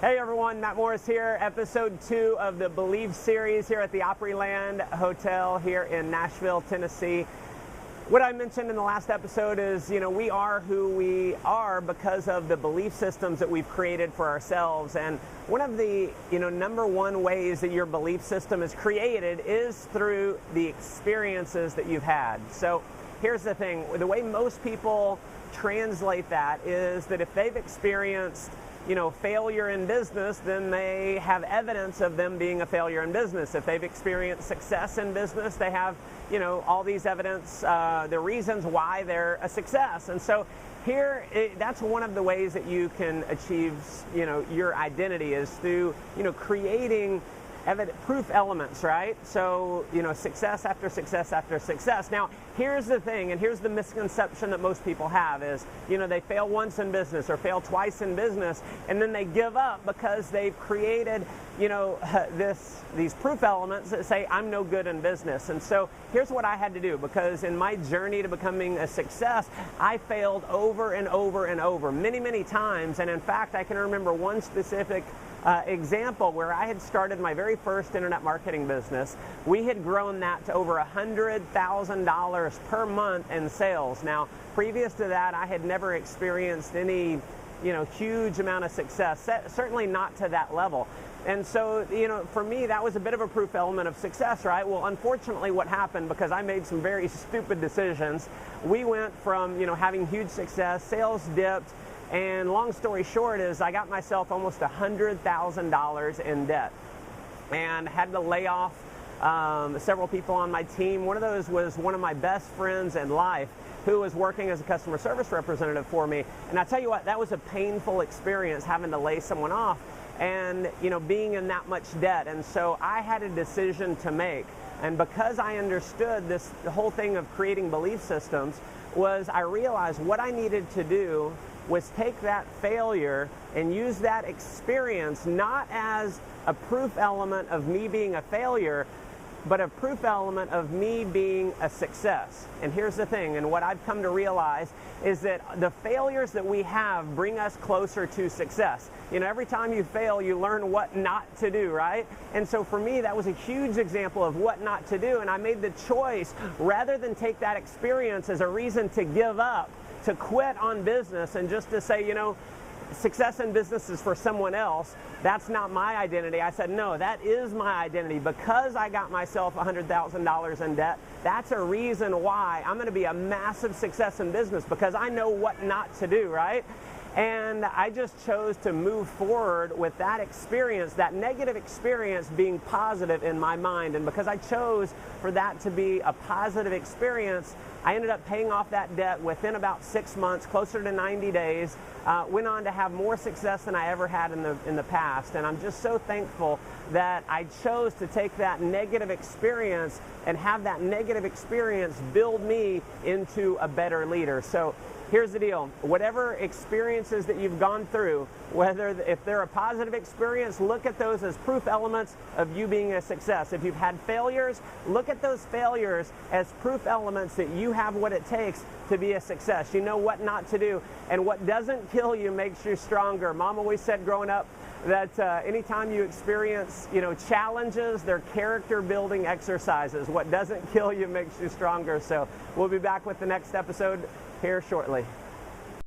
Hey everyone, Matt Morris here, episode 2 of the Believe series here at the Opryland Hotel here in Nashville, Tennessee. What I mentioned in the last episode is, we are who we are because of the belief systems that we've created for ourselves. And one of the, number one ways that your belief system is created is through the experiences that you've had. So here's the thing, the way most people translate that is that if they've experienced failure in business, then they have evidence of them being a failure in business. If they've experienced success in business, they have, all these evidence, the reasons why they're a success. And so here, that's one of the ways that you can achieve, your identity is through, creating proof elements, right? So, success after success after success. Now, here's the thing, and here's the misconception that most people have is, they fail once in business or fail twice in business, and then they give up because they've created, these proof elements that say, I'm no good in business. And so here's what I had to do, because in my journey to becoming a success, I failed over and over and over, many, many times. And in fact, I can remember one specific example where I had started my very first internet marketing business. We had grown that to over $100,000 per month in sales. Now, previous to that, I had never experienced any, huge amount of success, certainly not to that level. And so, for me, that was a bit of a proof element of success, right? Well, unfortunately, what happened, because I made some very stupid decisions, we went from, having huge success, sales dipped, and long story short is I got myself almost $100,000 in debt and had to lay off several people on my team. One of those was one of my best friends in life who was working as a customer service representative for me. And I tell you what, that was a painful experience, having to lay someone off and, being in that much debt. And so I had a decision to make. And because I understood the whole thing of creating belief systems, was I realized what I needed to do was take that failure and use that experience not as a proof element of me being a failure, but a proof element of me being a success. And here's the thing, and what I've come to realize is that the failures that we have bring us closer to success. Every time you fail, you learn what not to do, right? And so for me, that was a huge example of what not to do, and I made the choice, rather than take that experience as a reason to give up, to quit on business and just to say, success in business is for someone else. That's not my identity. I said, no, that is my identity. Because I got myself $100,000 in debt, that's a reason why I'm going to be a massive success in business, because I know what not to do, right? And I just chose to move forward with that experience, that negative experience being positive in my mind. And because I chose for that to be a positive experience, I ended up paying off that debt within about 6 months, closer to 90 days, went on to have more success than I ever had in the past. And I'm just so thankful that I chose to take that negative experience and have that negative experience build me into a better leader. So here's the deal. Whatever experiences that you've gone through, if they're a positive experience, look at those as proof elements of you being a success. If you've had failures, look at those failures as proof elements that you have what it takes to be a success. You know what not to do, and what doesn't kill you makes you stronger. Mom always said growing up that anytime you experience, challenges, they're character building exercises. What doesn't kill you makes you stronger. So we'll be back with the next episode here shortly.